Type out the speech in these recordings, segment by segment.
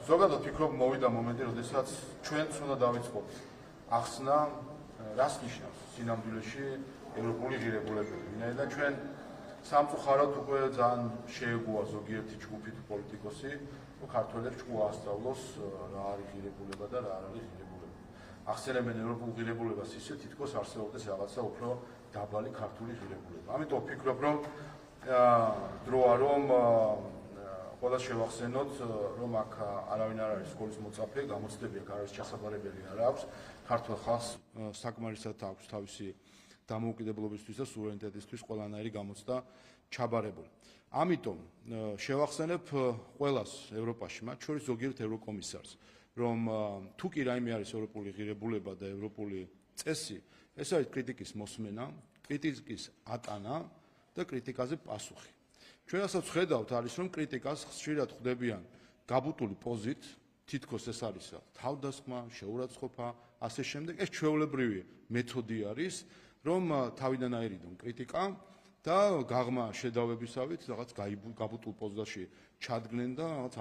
ზოგადად ვფიქრობ მოვიდა მომენტი, როდესაც ჩვენც უნდა დავიწყოთ ახსნა, რას ნიშნავს სინამდვილეში ევროპული ღირებულებები. ვინაიდან ჩვენ სამწუხაროდ უკვე ძალიან შეეგუა ზოგიერთი ჯგუფი თუ პოლიტიკოსი, რომ ქართველებს ჭკუა ასწავლოს რა არის ღირებულება და რა არ არის ღირებულება. ახსენებენ ევროპულ ღირებულებას ისე, თითქოს არსებობდეს რაღაცა უფრო დაბალი ქართული ღირებულება. ამიტომ ვფიქრობ, რომ დროა რომ ყველა შევახსენოთ, რომ აქ არავინ არ არის სკოლის მოწაფე, გამოცდები აქ არის ჩასაბარებელი არ აქვს. ქართულ ხალხს საკმარისად აქვს თავისი დამოუკიდებლობისთვის და სუვერენიტეტისთვის ყველანაირი გამოცდა ჩაბარებული. ამიტომ შევახსენებ ყველას ევროპაში, მათ შორის ზოგიერთ ევროკომისარს, რომ თუ კი რაიმე არის ევროპული ღირებულება და ევროპული წესი, ეს არის კრიტიკის მოსმენა, კრიტიკის ატანა და კრიტიკაზე პასუხი. ჩვენ ასაც ხედავთ არის, რომ კრიტიკას ხშირად ხვდებიან გაბუტული პოზით, თითქოს ეს არის თავდასხმა, შეურაცხყოფა, ასე შემდეგ. ეს ჩვეულებრივი მეთოდი არის, რომ თავიდან აერიდონ კრიტიკა და გაღმა შედავებისავით რაღაც გაბუტულ პოზაში ჩადგნენ და რაღაც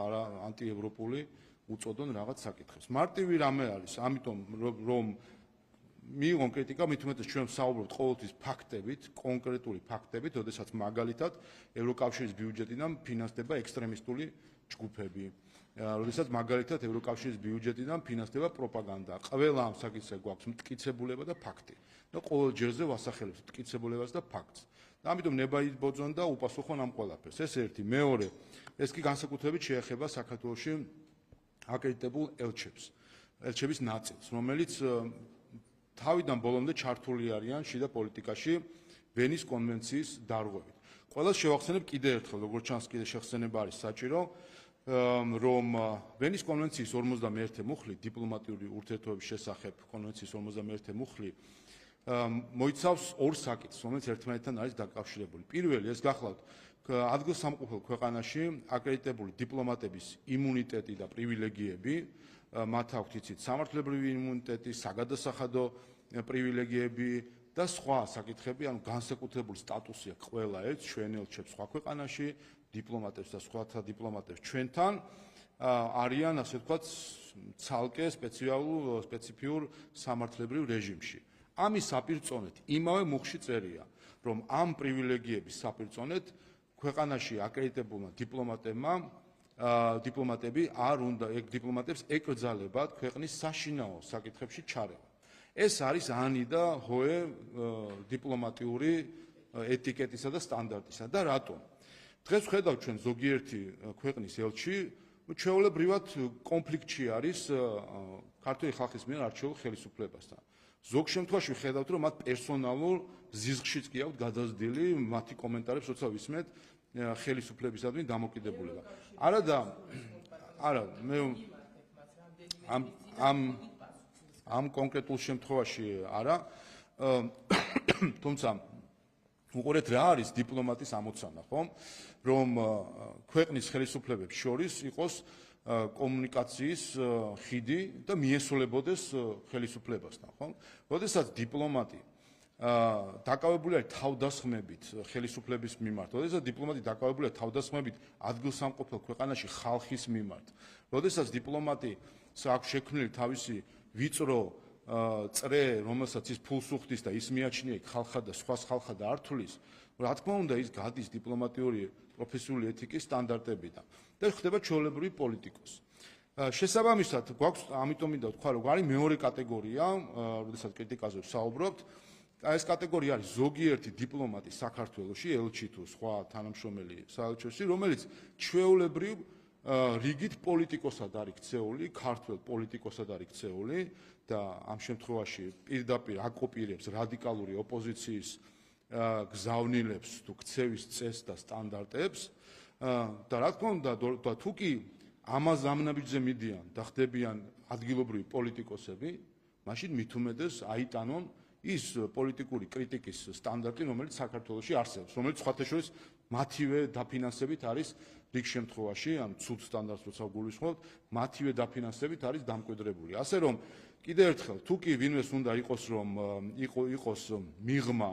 ანტიევროპული უწოდონ რაღაც საკითხებს. მარტივი რამე არის, ამიტომ რომ მიიღონ კრიტიკა, მით უმეტეს ჩვენ ვსაუბრობთ ყოველთვის ფაქტებით, კონკრეტული ფაქტებით, როდესაც მაგალითად ევროკავშირის ბიუჯეტიდან ფინანსდება ექსტრემისტული ჯგუფები, როდესაც მაგალითად ევროკავშირის ბიუჯეტიდან ფინანსდება პროპაგანდა. ყველა ამ საკითხზე გვაქვს მტკიცებულება და ფაქტი. და ყოველ ჯერზე ვასახელებს მტკიცებულებას და ფაქტს. და ამიტომ ნება იბოძონ და უპასუხონ ამ ყველაფერს. ეს ერთი, მეორე, ეს კი განსაკუთრებით შეეხება საქართველოში აკრედიტებულ ელჩების ნაწილს, რომელიც თავიდან ბოლომდე ჩართული არიან შიდა პოლიტიკაში ვენის კონვენციის დარღვევით. ყველას შევახსენებ კიდევ ერთხელ, როგორც ჩანს კიდე შეხსენება არის საჭირო, რომ ვენის კონვენციის 51 მუხლი დიპლომატიური ურთიერთობების შესახებ კონვენციის 51 მუხლი მოიცავს ორ საკითხს, რომელიც ერთმანეთთან არის დაკავშირებული. პირველი, ეს გახლავთ ადგილსამყოფელ ქვეყანაში აკრედიტებული დიპლომატების იმუნიტეტი და პრივილეგიები, მათ აქვთ იცით სამართლებრივი იმუნიტეტი, საგადასახადო პრივილეგიები და სხვა საკითხები, ანუ განსაკუთრებული სტატუსი აქვს ყველა ერთს, ჩვენ ელჩებს სხვა ქვეყანაში, დიპლომატებს და სხვათა დიპლომატებს ჩვენთან არიან, ასე ვთქვათ, ცალკე სპეციფიურ სამართლებრივ რეჟიმში. ამის საპირწონედ იმავე მუხში წერია, რომ ამ პრივილეგიების საპირწონედ ქვეყანაში აკრედიტებულმა დიპლომატები არ უნდა დიპლომატებს ეკრძალებათ ქვეყნის საშინაო საკითხებში ჩარევა. ეს არის ანი და ჰოე დიპლომატიური ეტიკეტისა და სტანდარტისა და რატომ? დღეს ვხედავთ ჩვენ ზოგიერთი ქვეყნის ელჩი ჩვეულებრივად კონფლიქტში არის ქართული ხალხის მიერ არჩეულ ხელისუფლებასთან. ზოგ შემთხვევაში ვხედავთ, რომ მათ პერსონალურ ზიზღშიც კი აქვთ გადაზრდილი მათი კომენტარებს, როცა ვისმენთ ხელისუფლებისადმი დამოკიდებულება. არა, მე ამ კონკრეტულ შემთხვევაში არა, თუმცა უყურეთ რა არის დიპლომატის ამოცანა, ხომ? რომ ქვეყნის ხელისუფლებებს შორის იყოს კომუნიკაციის ხიდი და მიესოლებოდეს ხელისუფლებასთან, ხომ? როდესაც დიპლომატი დაკავებული არის თავდასხმებით ხელისუფლების მიმართ, როდესაც დიპლომატი დაკავებულია თავდასხმებით ადგილსამყოფელ ქვეყანაში ხალხის მიმართ, როდესაც დიპლომატი აქვს შექმნილი თავისი ვიწრო წრე, რომელსაც ის ფულს უხდის და ის მიაჩნია იქ ხალხად და სხვას ხალხად არ თulis, რა თქმა უნდა ის გადის დიპლომატიური პროფესიული ეთიკის სტანდარტებიდან და ხდება ჩვეულებრივი პოლიტიკოსი. შესაბამისად, გვაქვს ამიტომ მინდა ვთქვა, რომ არის მეორე კატეგორია, როდესაც კრიტიკაზე ვსაუბრობთ, ეს კატეგორია არის ზოგიერთი დიპლომატი საქართველოში, ელჩი თუ სხვა თანამშრომელი საელჩოში, რომელიც ჩვეულებრივ რიგით პოლიტიკოსად არის ქცეული, ქართველ პოლიტიკოსად არის ქცეული და ამ შემთხვევაში პირდაპირ აკოპირებს რადიკალური ოპოზიციის გზავნილებს თუ ქცევის წესს და სტანდარტებს და რა თქმა უნდა, თუ კი ამას ამნაბიჯზე მიდიან და ხდებიან ადგილობრივი პოლიტიკოსები, მაშინ მით უმეტეს აიტანონ ის პოლიტიკური კრიტიკის სტანდარტი, რომელიც საქართველოში არსებობს, რომელიც სხვათა შორის მათივე დაფინანსებით არის რიგ შემთხვევაში, ან ცუდ სტანდარტს როცა გულისხმობთ, მათივე დაფინანსებით არის დამკვიდრებული. ასე რომ, კიდევ ერთხელ, თუ კი ვინმეს უნდა იყოს, რომ იყოს მიღმა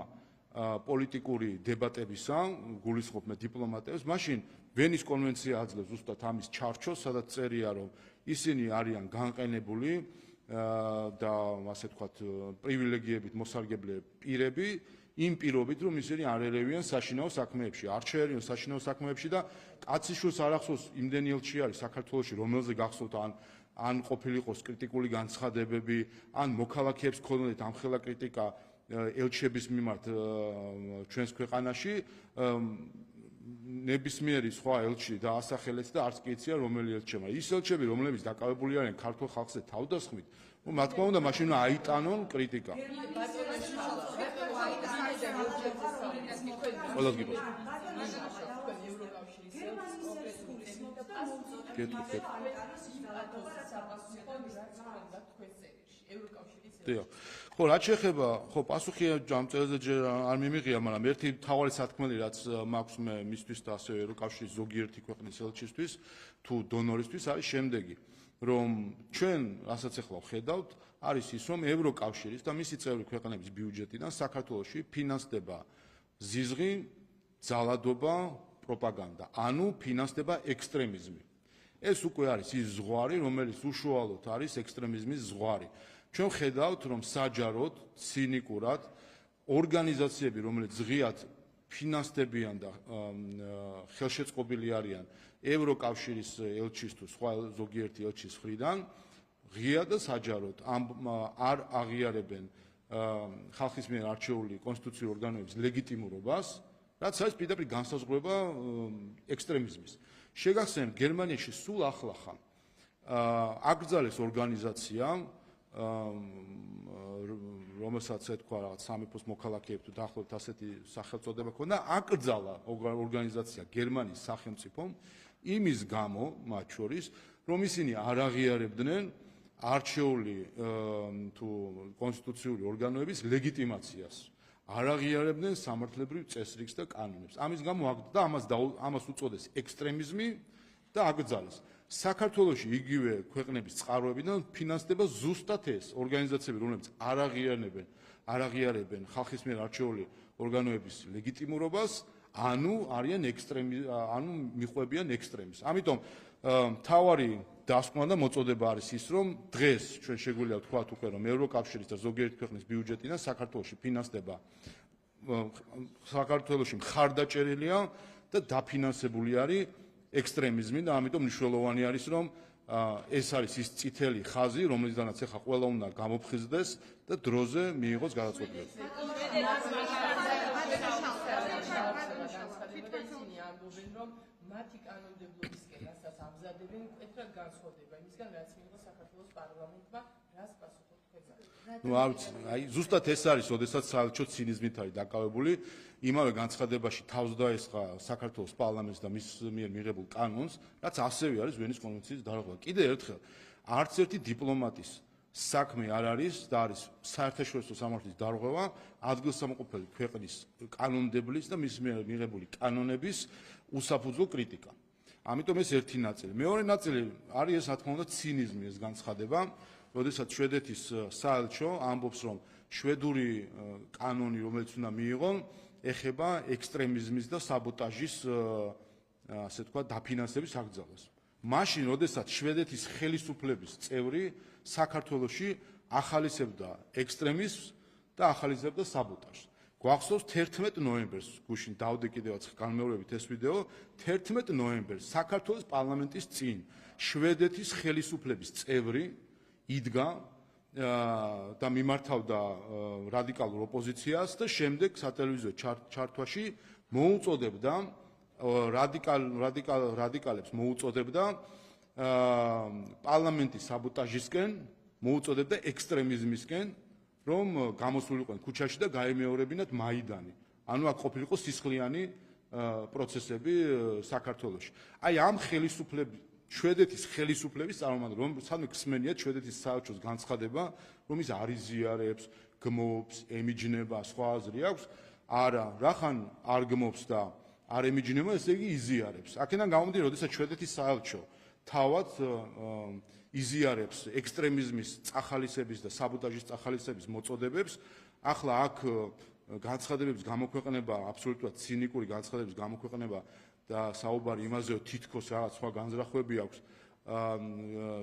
პოლიტიკური დებატებისა, გულისხმობ მე დიპლომატებს, მაშინ ვენის კონვენცია აძლევს ზუსტად ამის ჩარჩოს, სადაც წერია, რომ ისინი არიან განყენებული და ასე ვთქვათ, პრივილეგიებით მოსარგებლე პირები, იმ პირობით, რომ ისინი არ ერევიან საშინაო საქმეებში, არ შეერევიან საშინაო საქმეებში და კაციშვილს არ ახსოვს იმდენი ელჩი არის საქართველოში, რომელზე გახსოვთ ან ყოფილიყოს კრიტიკული განცხადებები, ან მოქალაქეებს ქონოდეთ ამხელა კრიტიკა ელჩების მიმართ ჩვენს ქვეყანაში, ნებისმიერი სხვა ელჩი დაასახელეთ და არც კი იციან რომელი ელჩია. ის ელჩები, რომლებიც დაკავებული არიან ქართულ ხალხზე თავდასხმით, რა თქმა უნდა, მაშინ უნდა აიტანონ კრიტიკა. ყველას გიყვარს. ხო, რაც შეეხება, ხო, პასუხი ამ წელზე ჯერ არ მიმიღია, მაგრამ ერთი მთავარი სათქმელი, რაც მაქვს მე მისთვის და ასევე ევროკავშირის ზოგიერთი ქვეყნის ელჩისთვის თუ დონორისთვის არის შემდეგი, რომ ჩვენ, რასაც ახლა ვხედავთ, არის ის, რომ ევროკავშირის და მისი წევრი ქვეყნების ბიუჯეტიდან საქართველოში ფინანსდება ზიზღი, ძალადობა, პროპაგანდა, ანუ ფინანსდება ექსტრემიზმი. ეს უკვე არის ის ზღვარი, რომელიც უშუალოდ არის ექსტრემიზმის ზღვარი. ჩვენ ხედავთ, რომ საჯაროდ, ცინიკურად ორგანიზაციები, რომელიც ღიად ფინანსდებიან და ხელშეწყობილი არიან ევროკავშირის ელჩის თუ სხვა ზოგიერთი ელჩის მხრიდან, ღიად და საჯაროდ არ აღიარებენ ხალხის მიერ არჩეული კონსტიტუციური ორგანოების ლეგიტიმურობას, რაც არის პირდაპირ განსაზღვრება ექსტრემიზმის. შეგახსენებთ, გერმანიაში სულ ახლახან აკრძალეს ორგანიზაცია, რომელსაც ეთქვა რაღაც სამეფოს მოქალაქეებს თუ დაახლოებით ასეთი სახელწოდება ჰქონდა, აკრძალა ორგანიზაცია გერმანიის სახელმწიფომ იმის გამო, მათ შორის, რომ ისინი არ აღიარებდნენ არჩეული თუ კონსტიტუციური ორგანოების ლეგიტიმაციას. არ აღიარებდნენ სამართლებრივ წესრიგს და კანონებს. ამის გამო და ამას უწოდეს ექსტრემიზმი და აკრძალეს. საქართველოში იგივე ქვეყნების წყაროებიდან ფინანსდება ზუსტად ეს ორგანიზაციები, რომლებიც არ აღიარებენ ხალხის მიერ არჩეული ორგანოების ლეგიტიმურობას, ანუ არიან ანუ მიყვებიან ექსტრემიზმს. ამიტომ მთავარი დასკვნა და მოწოდება არის ის, რომ დღეს ჩვენ შეგვიძლია ვთქვათ უკვე, რომ ევროკავშირის და ზოგიერთი ქვეყნის ბიუჯეტიდან საქართველოში ფინანსდება საქართველოში მხარდაჭერილია და დაფინანსებული არის ექსტრემიზმი და ამიტომ მნიშვნელოვანი არის, რომ ეს არის ის წითელი ხაზი, რომლისგანაც ახლა ყველა უნდა გამოფხიზდეს და დროზე მიიღოს გადაწყვეტილება. მათი კანონმდებლობისკენ, რასაც ამზადებენ, მკვეთრად განსხვავდება იმისგან, რაც მიიღო საქართველოს პარლამენტმა, რას პასუხობთ თქვენ? აი, ზუსტად ეს არის, ოდესაც საელჩო ცინიზმით არის დაკავებული, იმავე განცხადებაში თავს დაესხა საქართველოს პარლამენტს და მის მიერ მიღებულ კანონს, რაც ასევე არის ვენის კონვენციის დარღვევა. კიდევ ერთხელ, არც ერთი დიპლომატის საქმე არ არის და არის საერთაშორისო სამართლის დარღვევა ადგილსამყოფელი ქვეყნის კანონმდებლის და მის მიერ მიღებული კანონების უსაფუძვლო კრიტიკა. ამიტომ ეს ერთი ნაწილი. მეორე ნაწილი არის ეს, რა თქმა უნდა, ცინიზმი, ეს განცხადება, როდესაც შვედეთის საელჩო ამბობს, რომ შვედური კანონი, რომელიც უნდა მიიღონ, ეხება ექსტრემიზმის და საბოტაჟის, ასე თქვა, დაფინანსების აკრძალვას. მაშინ, როდესაც შვედეთის ხელისუფლების წევრი საქართველოში ახალისებდა ექსტრემიზმს და ახალისებდა საბოტაჟს. გვახსოვს 11 ნოემბერს, გუშინ დავდე კიდევაც განმეორებით ეს ვიდეო, 11 ნოემბერს საქართველოს პარლამენტის წინ შვედეთის ხელისუფლების წევრი იდგა და მიმართავდა რადიკალურ ოპოზიციას და შემდეგ სატელევიზიო ჩართვაში მოუწოდებდა რადიკალებს მოუწოდებდა პარლამენტის საბოტაჟისკენ, მოუწოდებდა ექსტრემიზმისკენ, რომ გამოსულიყვნენ ქუჩაში და გაემეორებინათ მაიდანი. ანუ აქ ყოფილიყო სისხლიანი პროცესები საქართველოში. აი ამ ხელისუფლების შვედეთის ხელისუფლების წარმომადგენლები, რომ სანუ ხსმენიათ შვედეთის საელჩოს განცხადება, რომ ის არ იზიარებს, გმობს, ემიჯნება, სხვა აზრი აქვს, არა, რახან არ გმობს და არ ემიჯნება, ესე იგი იზიარებს. აქედან გამომდინარე, როდესაც შვედეთის საელჩო თავად იზიარებს ექსტრემიზმის წახალისების და საბოტაჟის წახალისების მოწოდებებს, ახლა აქ განცხადებების გამოქვეყნება, აბსოლუტურად ცინიკური განცხადებების გამოქვეყნება და საუბარი იმაზე, რომ თითქოს რაღაც სხვა განზრახვები აქვს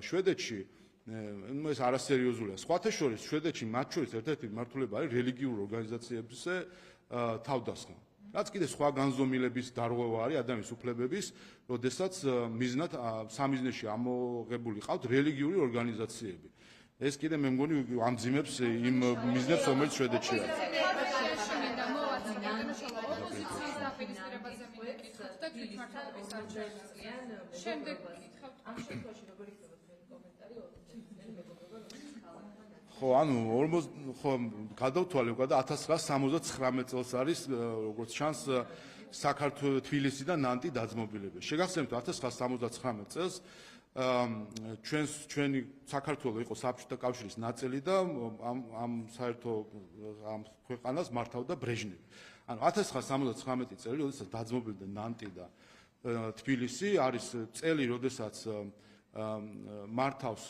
შვედეთში, ეს არასერიოზულია. სხვათა შორის შვედეთში მათ შორის ერთ-ერთი მმართველობა არის რელიგიურ ორგანიზაციებზე თავდასხმა. რაც კიდე სხვა განზომილების დარღვევა არის ადამიანის უფლებების, როდესაც მიზნად სამიზნეში ამოღებული ყავთ რელიგიური ორგანიზაციები. ეს კიდე მე მგონი ამძიმებს იმ მიზნებს, რომელიც შვედეთში არის. ხო, ანუ ხო გადავთვალე უკვე და 1979 წელს არის, როგორც ჩანს, საქართველოს თბილისიდან ნანტი დაძმობილება. შეგახსენებთ 1979 წელს ჩვენი საქართველოს იყო საბჭოთა კავშირის ნაწილი და ამ საერთო ამ ქვეყანას მართავდა ბრეჟნევი. ანუ 1979 წელი, როდესაც დაძმობილდა ნანტი და თბილისი, არის წელი, როდესაც მართავს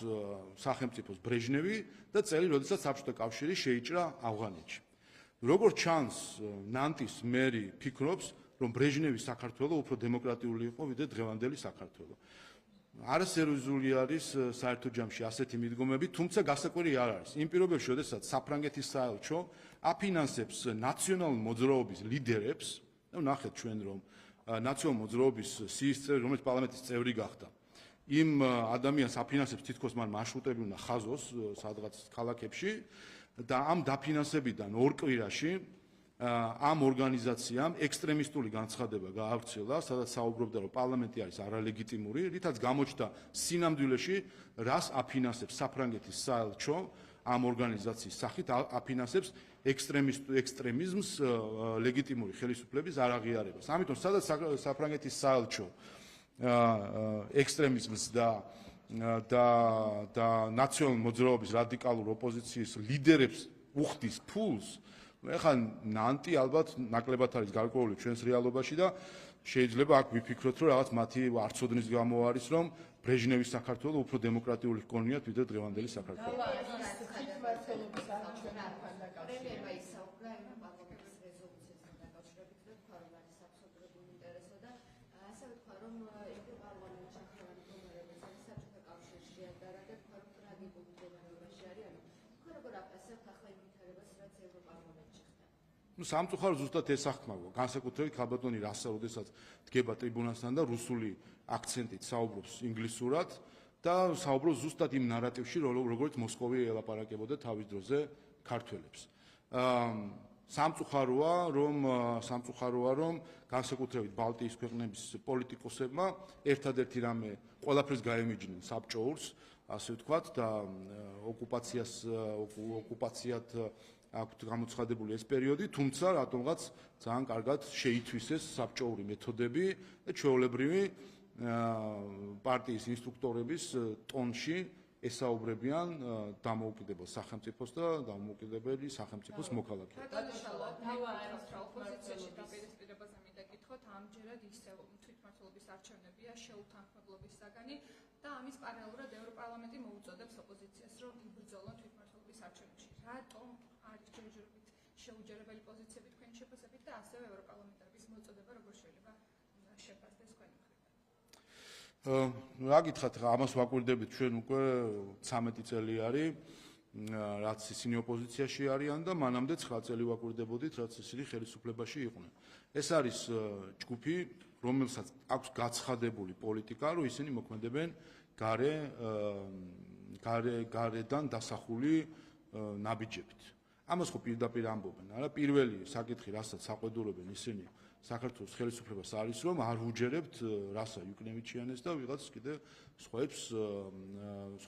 სახელმწიფოს ბრეჟნევი და წელი, როდესაც საბჭოთა კავშირი შეიჭრა ავღანეთში. როგორც ჩანს, ნანტის მერი ფიქრობს, რომ ბრეჟნევის საქართველოს უფრო დემოკრატიული იყო, ვიდრე დღევანდელი საქართველოს. არასერიოზული არის საერთო ჯამში ასეთი მიდგომები, თუმცა გასაკვირი არ არის. იმ პირობებში, როდესაც საფრანგეთის საელჩო აფინანსებს ნაციონალურ მოძრაობის ლიდერებს, ნახეთ ჩვენ რომ ნაციონალურ მოძრაობის სიის წევრი, რომელიც პარლამენტის წევრი გახდა, იმ ადამიანს აფინანსებს თითქოს მან მარშრუტები უნდა ხაზოს სადღაც ქალაქებში და ამ დაფინანსებიდან ორ კვირაში ამ ორგანიზაციამ ექსტრემისტული განცხადება გაავრცელა, სადაც საუბრობდა, რომ პარლამენტი არის არალეგიტიმური, რითაც გამოჩნდა სინამდვილეში, რას აფინანსებს საფრანგეთის საელჩო ამ ორგანიზაციის სახით აფინანსებს ექსტრემიზმს ლეგიტიმური ხელისუფლების არ აღიარებას. ამიტომ სადაც საფრანგეთის საელჩო ექსტრემიზმს და ნაციონალურ მოძრაობის რადიკალურ ოპოზიციის ლიდერებს უხდის ფულს, ეხლა ნანტი ალბათ ნაკლებად არის გარკვეული ჩვენს რეალობაში და შეიძლება აქ ვიფიქროთ, რომ რაღაც მათი არცოდნის გამო არის, რომ ბრეჟნევის საქართველოს უფრო დემოკრატიული ჰქონიათ, ვიდრე დღევანდელი საქართველოს. სამწუხაროდ ზუსტად ეს ახმავა. განსაკუთრებით ქალბატონი რასა, როდესაც დგება ტრიბუნასთან და რუსული აქცენტით საუბრობს ინგლისურად და საუბრობს ზუსტად იმ ნარატივში, როგორც მოსკოვი ელაპარაკებოდა თავის დროზე ქართველებს. სამწუხაროა, რომ განსაკუთრებით ბალტიის ქვეყნების პოლიტიკოსებმა ერთადერთი რამე ყველაფერს გაემიჯნენ საბჭოურს, ასე ვთქვათ, და ოკუპაციად აქვთ გამოცხადებული ეს პერიოდი, თუმცა რატომღაც ძალიან კარგად შეითვისეს საბჭოური მეთოდები და ჩვეულებრივი პარტიის ინსტრუქტორების ტონში ესაუბრებიან დამოუკიდებელ სახელმწიფოს და დამოუკიდებელი სახელმწიფოს მოქალაქეებს. ოპოზიციაში დაპირისპირებაზე მინდა გითხოთ, ამჯერად ისევ თვითმმართველობის არჩევნებია შეუთანხმებლობის საგანი და ამის პარალელურად ევროპარლამენტი მოუწოდებს ოპოზიციას, რომ იბრძოლონ თვითმმართველობის არჩევნებში. რატომ არის ჯერჯერობით შეუჯერებელი პოზიციები თქვენი შეფასებით და ასევე ევროპარლამენტარების მოწოდება როგორ შეიძლება შეფასდეს თქვენი მხრიდან? რა გითხრათ, ამას ვაკვირდებით ჩვენ უკვე 13 წელი არის, რაც ისინი ოპოზიციაში არიან და მანამდე 9 წელი ვაკვირდებოდით, რაც ისინი ხელისუფლებაში იყვნენ. ეს არის ჯგუფი, რომელსაც აქვს გაცხადებული პოლიტიკა, რომ ისინი მოქმედებენ გარედან დასახული ნაბიჯებით. ამას ხო პირდაპირ ამბობენ, არა? პირველი საკითხი, რასაც საყვედურობენ ისინი საქართველოს ხელისუფლებას არის, რომ არ უჯერებთ რასა იუკნევიჩიანეს და ვიღაც კიდე სხვაებს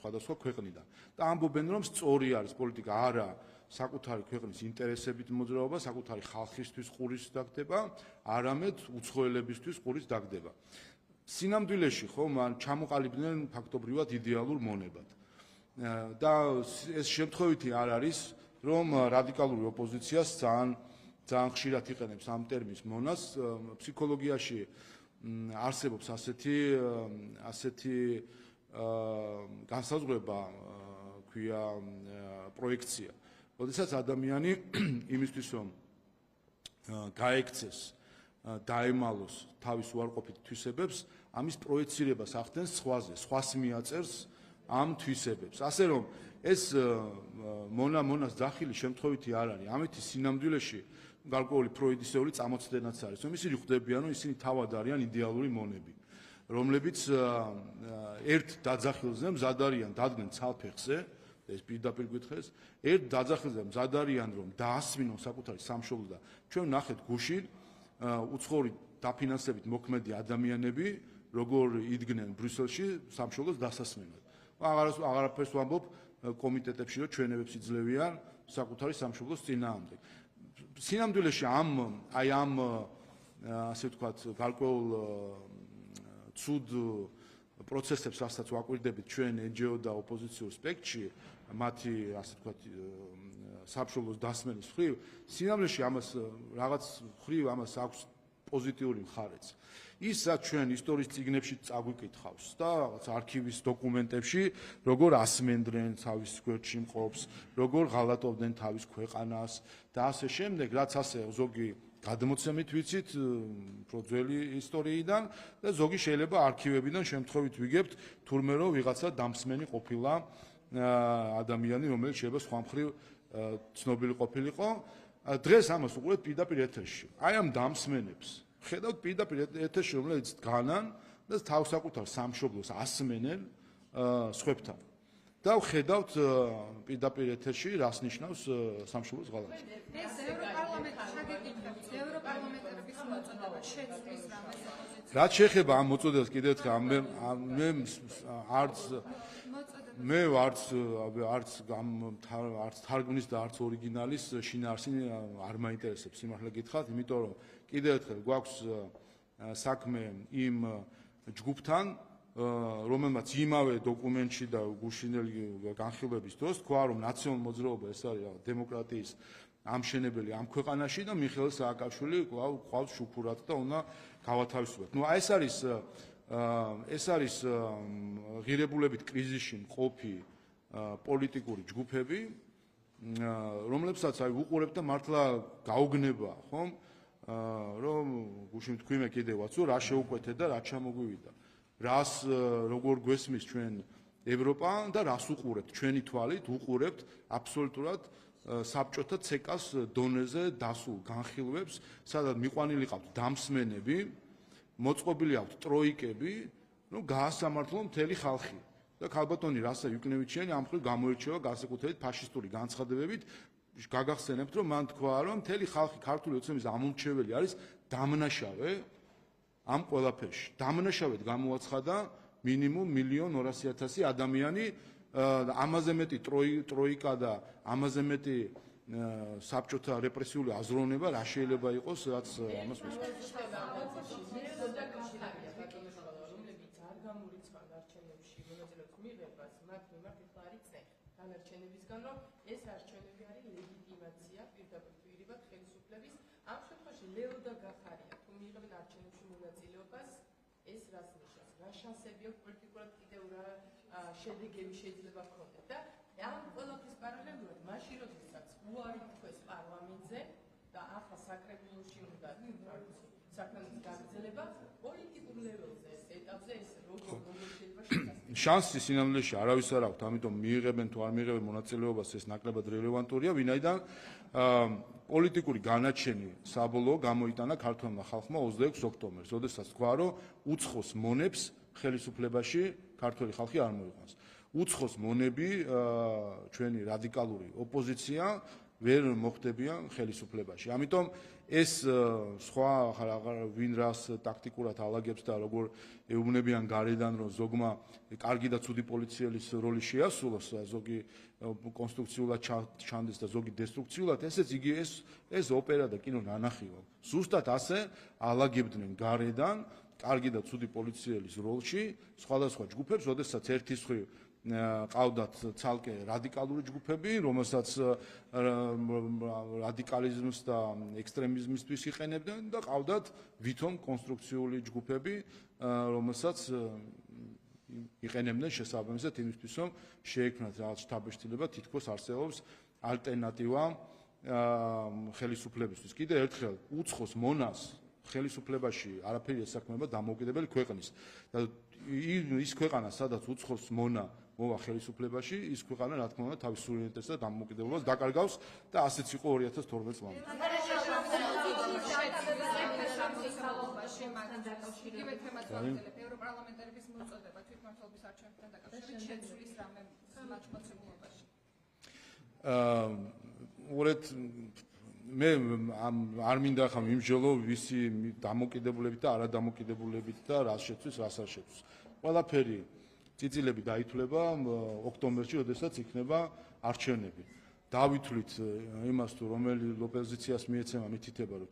სხვადასხვა ქვეყნიდან. და ამბობენ, რომ სწორი არის პოლიტიკა, არა საკუთარი ქვეყნის ინტერესებით მოძრაობა, საკუთარი ხალხისთვის ყურის დაგდება, არამედ უცხოელებისთვის ყურის დაგდება. სინამდვილეში ხო მან ჩამოყალიბდნენ ფაქტობრივად იდეალურ მონებად. და ეს შემთხვევითი არ არის, რომ რადიკალური ოპოზიციას ძალიან ხშირად იყენებს ამ ტერმინს მონას. ფსიქოლოგიაში არსებობს ასეთი განსაზღვრება, ქვია პროექცია. როდესაც ადამიანი იმისთვის რომ გაექცეს დაემალოს თავის უარყოფით თვისებებს, ამის პროექცირებას ახდენს სხვაზე, სხვას მიაწერს ამ თვისებებს. ასე რომ ეს მონას ძახილი შემთხვევითი არ არის. ამითი სინამდვილეში გარკვეული ფროიდისეული წამოწდენაც არის. რომ ისინი ხვდებიან, რომ ისინი თავად არიან იდეალური მონები, რომლებიც ერთ დაძახილზე მზად არიან დადგნენ ცალფეხზე, ეს პირდაპირ გითხრეს, ერთ დაძახილზე მზად არიან, რომ დაასმინონ საკუთარი სამშობლო და ჩვენ ნახეთ გუშინ უცხოური დაფინანსებით მოქმედი ადამიანები, როგორ იდგნენ ბრიუსელში სამშობლოს დასასმენად. აღარაფერს ვამბობ კომიტეტებში, რომ ჩვენებებს იძლევიან საკუთარი სამშობლოს წინააღმდეგ. სინამდვილეში ამ ასე ვთქვათ, გარკვეულ ცუდ პროცესებს, რასაც ვაკვირდებით ჩვენ NGO და ოპოზიციურ სპექტრში, მათი ასე ვთქვათ, სამშობლოს დასმენის მხრივ, სინამდვილეში ამას რაღაც მხრივ ამას აქვს პოზიტიური მხარეც. ის რაც ჩვენ ისტორიის წიგნებში წაგვიკითხავს და რაღაც არქივის დოკუმენტებში, როგორ ასმენდნენ თავის გვერდში მყოფს, როგორ ღალატობდნენ თავის ქვეყანას და ასე შემდეგ, რაც ასე ზოგი გადმოცემით ვიცით უფრო ძველი ისტორიიდან და ზოგი შეიძლება არქივებიდან შემთხვევით ვიგებთ, თურმე რომ ვიღაცა დამსმენი ყოფილა ადამიანი, რომელიც შეიძლება სხვა მხრივ ცნობილი ყოფილიყო. დღეს ამას უყურებთ პირდაპირ ეთერში. აი ამ დამსმენებს ხედავთ პირდაპირ ეთერში, რომელიც დგანან და თავსაკუთარ სამშობლოს ასმენენ სხვებთან. და ვხედავთ პირდაპირ ეთერში, რას ნიშნავს სამშობლოს ღალატი. ეს ევროპარლამენტის შეგეკითხვით, ევროპარლამენტების მოწოდება შეცვლის რამეს ოპოზიცია. რაც შეეხება ამ მოწოდებას კიდევ ერთხელ, მე არც თარგმნის და არც ორიგინალის შინაარსი არ მაინტერესებს სიმართლე გითხრათ, იმიტომ რომ კიდევ ერთხელ გვაქვს საქმე იმ ჯგუფთან, რომელმაც იმავე დოკუმენტში და გუშინელი განხილვების დროს თქვა, რომ ნაციონალურ მოძრაობა ეს არის დემოკრატიის ამშენებელი ამ ქვეყანაში და მიხეილ სააკაშვილი ყავს შუქურად და უნდა გავათავისუფლოთ. ნუ ეს არის ღირებულებით კრიზისში მყოფი პოლიტიკური ჯგუფები, რომლებსაც უყურებთ და მართლა გაუგნება, ხომ? რომ გუშინ თქვი მე კიდევაც, რა შეუკვეთეთ და რა ჩამოგვივიდა. რას როგორ გვესმის ჩვენ ევროპა და რას უყურებთ ჩვენი თვალით, უყურებთ აბსოლუტურად საბჭოთა ცეკას დონეზე დასულ განხილვებს, სადაც მიყვანილი ყავთ დამსმენები, მოწყობილი აქვს ტროიკები, რომ გაასამართლო მთელი ხალხი. და ქალბატონი რასა იუკნევიჩიანი ამ მხრივ გამოირჩევა განსაკუთრებით ფაშისტური განცხადებებით, გაგახსენებთ, რომ მან თქვა, რომ მთელი ხალხი ქართული ოცნების ამომრჩეველი არის დამნაშავე ამ ყველაფერში. დამნაშავედ გამოაცხადა მინიმუმ 1.200.000 ადამიანი, ამაზე მეტი ტროიკა და ამაზე მეტი საბჭოთა რეპრესიული აზროვნება რა შეიძლება იყოს, რაც ამას მისდევს. განარჩენებისგან, რომ ეს არჩევნები არის ლეგიტიმაცია პირდაპირ პირობად ხელისუფლების. ამ შემთხვევაში ლეო და გახარია თუ მიიღებენ არჩევნებში მონაწილეობას, ეს რას ნიშნავს? რა შანსები აქვს პოლიტიკურად კიდევ რა შედეგები შეიძლება ჰქონდეთ და ამ ყველაფრის პარალელურად მაშინ როდესაც უარი თქვეს პარლამენტზე და ახლა საკრებულოში უნდა საქმის გაგრძელება პოლიტიკურ ლეველზე ეს ეტაპზე ეს როგორ შეიძლება შესაძლებელი შანსი სინამდვილეში არავის არ აქვს, ამიტომ მიიღებენ თუ არ მიიღებენ მონაწილეობას ეს ნაკლებად რელევანტურია, ვინაიდან პოლიტიკური განაჩენი საბოლოო გამოიტანა ქართველმა ხალხმა 26 ოქტომბერს, როდესაც თქვა, რომ უცხოს მონებს ხელისუფლებაში ქართველი ხალხი არ მოიყვანს. უცხოს მონები ჩვენი რადიკალური ოპოზიცია ვერ მოხვდებიან ხელისუფლებაში. ამიტომ ეს სხვა ვინ რას ტაქტიკურად ალაგებს და როგორ ეუბნებიან გარედან, რომ ზოგმა კარგი და ცუდი პოლიციელის როლი შეასრულოს, ზოგი კონსტრუქციულად ჩანდეს და ზოგი დესტრუქციულად, ესეც იგი ეს ოპერა და კინო ნანახივა. ზუსტად ასე ალაგებდნენ გარედან კარგი და ცუდი პოლიციელის როლში სხვადასხვა ჯგუფებს, როდესაც ერთის მხრივ ყავდათ ცალკე რადიკალური ჯგუფები, რომელსაც რადიკალიზმს და ექსტრემიზმისთვის იყენებდნენ და ყავდათ ვითომ კონსტრუქციული ჯგუფები, რომელსაც იყენებდნენ შესაბამისად იმისთვის, რომ შეექმნათ რაღაც შთაბეჭდილება, თითქოს არსებობს ალტერნატივა ხელისუფლებისთვის. კიდევ ერთხელ უცხოს მონას ხელისუფლებაში არაფერი ესაქმება დამოუკიდებელი ქვეყნის. და ის ქვეყანა, სადაც უცხოს მონა მოვა ხელისუფლებაში, ის ქვეყანა რა თქმა უნდა თავის სუვერენიტეტს და დამოუკიდებლობას დაკარგავს და ასეც იყო 2012 წლამდე. იგივე თემას ვაგრძელებ, ევროპარლამენტარების მოწოდება თვითმმართველობის არჩევნებთან დაკავშირებით შეცვლის რამე მოცემულობაში. უბრალოდ მე არ მინდა ხა მიმსჯელო ვისი დამოკიდებულებით და არადამოკიდებულებით და რას შეცვის, რას არ შეცვის. ყველაფერი წიწილები დაითვლება ოქტომბერში, როდესაც იქნება არჩევნები. დავითვლით იმას თუ რომელი ოპოზიციას მიეცემა მითითება რომ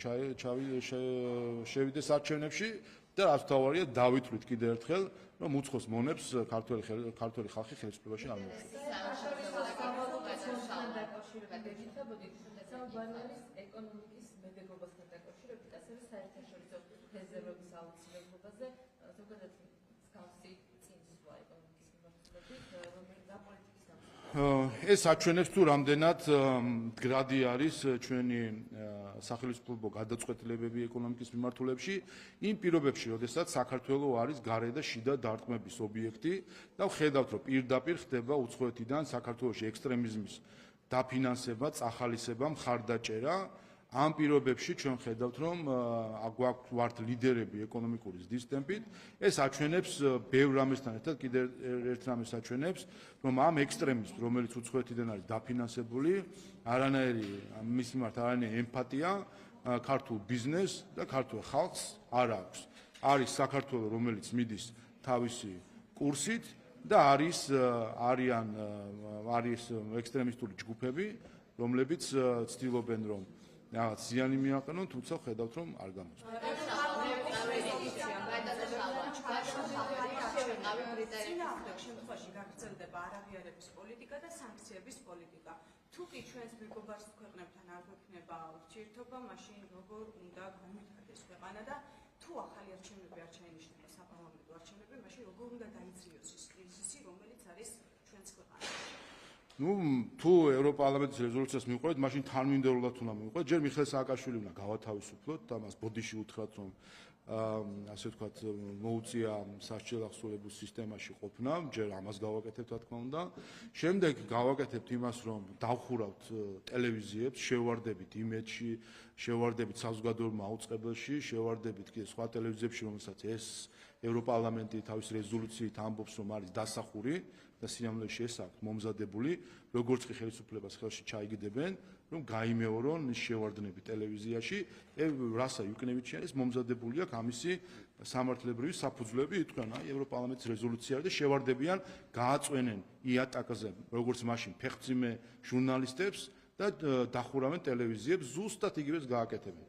შევიდეს არჩევნებში და რაც თავარია დავითვლით კიდევ ერთხელ რომ უცხოს მონებს ქართველი ხალხი ხელისუფლებაში არ ბანანის ეკონომიკის მედეგობასთან დაკავშირებით, ასევე საერთაშორისო რეზერვების აუცილებლობაზე ზოგადად მსგავსი წინსვლა ეკონომიკის მიმართულებით, რომელიც და პოლიტიკის გამოსახულებით. ეს აჩვენებს თუ რამდენად მდგრადი არის ჩვენი სახელმწიფო გადაწყვეტილებები ეკონომიკის მიმართულებში იმ პირობებში, როდესაც საქართველო არის გარე და შიდა დარტყმების ობიექტი და ვხედავთ რომ პირდაპირ ხდება უცხოეთიდან საქართველოში ექსტრემიზმის დაფინანსება, წახალისება, მხარდაჭერა. ამ პირობებში ჩვენ ხედავთ, რომ ვართ ლიდერები ეკონომიკური ზრდის ტემპით. ეს აჩვენებს ბევრ რამესთან ერთად კიდევ ერთ რამეს აჩვენებს, რომ ამ ექსტრემიზმს, რომელიც უცხოეთიდან არის დაფინანსებული, არანაირი მის მიმართ არანაირი ემპათია ქართულ ბიზნესს და ქართულ ხალხს არ აქვს. არის საქართველო, რომელიც მიდის თავისი კურსით და არის ექსტრემისტული ჯგუფები, რომლებიც ცდილობენ რომ რაღაც ზიანი მიაყენონ, თუმცა ხედავთ რომ არ გამოწვევს. შემთხვევაში გაგრძელდება არაღიარების პოლიტიკა და სანქციების პოლიტიკა. თუ კი ჩვენს მეგობარ ქვეყნებთან არ გვექნება ურთიერთობა, მაშინ როგორ უნდა განვითარდეს ქვეყანა და თუ ახალი არჩევნები არ ჩაინიშნება საპარლამენტო არჩევნები, მაშინ როგორ უნდა დაიწიოს ის კრიზისი, რომელიც არის ჩვენს ქვეყანაში. თუ ევროპარლამენტის რეზოლუციას მივყვებით, მაშინ თანმიმდევრულად უნდა მივყვეთ. ჯერ მიხეილ სააკაშვილი უნდა გავათავისუფლოთ და მას ბოდიში უთხრათ, რომ ასე ვთქვათ, მოუწია სასჯელ ახსოვებულ სისტემაში ყოფნა, ჯერ ამას გავაკეთებთ, რა თქმა უნდა. შემდეგ გავაკეთებთ იმას, რომ დავხურავთ ტელევიზიებს, შევარდებით იმედში, შევარდებით საზოგადოებრივ მაუწყებელში, შევარდებით კიდე სხვა ტელევიზიებში, რომელსაც ეს ევროპარლამენტი თავის რეზოლუციით ამბობს, რომ არის დასახური და სიამოვნეში ეს აქვს მომზადებული, როგორც კი ხელისუფლებას ხელში ჩაიგდებენ, რომ გაიმეორონ ის შევარდნები ტელევიზიაში, რასა იუკნევიჩიანის მომზადებული აქვს ამისი სამართლებრივი საფუძვლები, იტყვიან, აი ევროპარლამენტის რეზოლუცია და შევარდებიან, გააწვენენ იატაკზე, როგორც მაშინ ფეხმძიმე ჟურნალისტებს და დახურავენ ტელევიზიებს, ზუსტად იგივეს გააკეთებენ.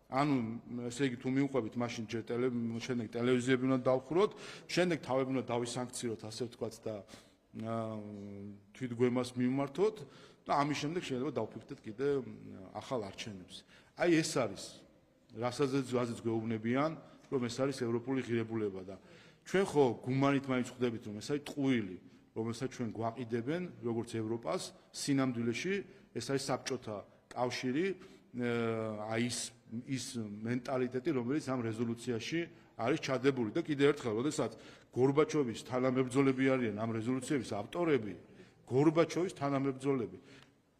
ანუ ესე იგი თუ მივყვებით, მაშინ შემდეგ ტელევიზიები უნდა დავხუროთ, შემდეგ თავები უნდა დავისანქციოთ, ასე ვთქვათ და თვითგვემას მიმართოთ და ამის შემდეგ შეიძლება დავფიქრდეთ კიდე ახალ არჩევნებს. აი ეს არის, რასაც გვეუბნებიან, რომ ეს არის ევროპული ღირებულება და ჩვენ ხო გუმანით მაინც ხვდებით, რომ ეს არის ტყუილი, რომელსაც ჩვენ გვაყიდებენ, როგორც ევროპას, სინამდვილეში ეს არის საბჭოთა კავშირი, აი ის მენტალიტეტი, რომელიც ამ რეზოლუციაში არის ჩადებული და კიდევ ერთხელ, როდესაც გორბაჩოვის თანამებრძოლები არიან ამ რეზოლუციების ავტორები, გორბაჩოვის თანამებრძოლები,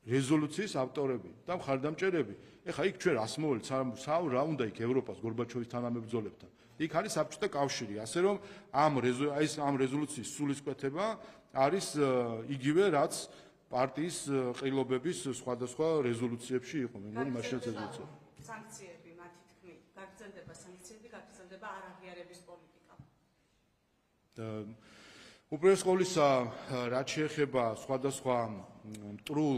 რეზოლუციის ავტორები და მხარდამჭერები. ეხლა იქ ჩვენ რას მოვალთ, რა უნდა იქ ევროპას გორბაჩოვის თანამებრძოლებთან. იქ არის საბჭოთა კავშირი, ასე რომ ამ რეზოლუციის სულისკვეთება არის იგივე, რაც პარტიის ყრილობების სხვადასხვა რეზოლუციებში იყო, მე მგონი მაშინაც რეზოლუცია. სანქციები მათი თქმით, გაგრძელდება სანქციები, გაგრძელდება არაღიარების პოლიტიკა. უპირველეს ყოვლისა, რაც შეეხება სხვადასხვა მტრულ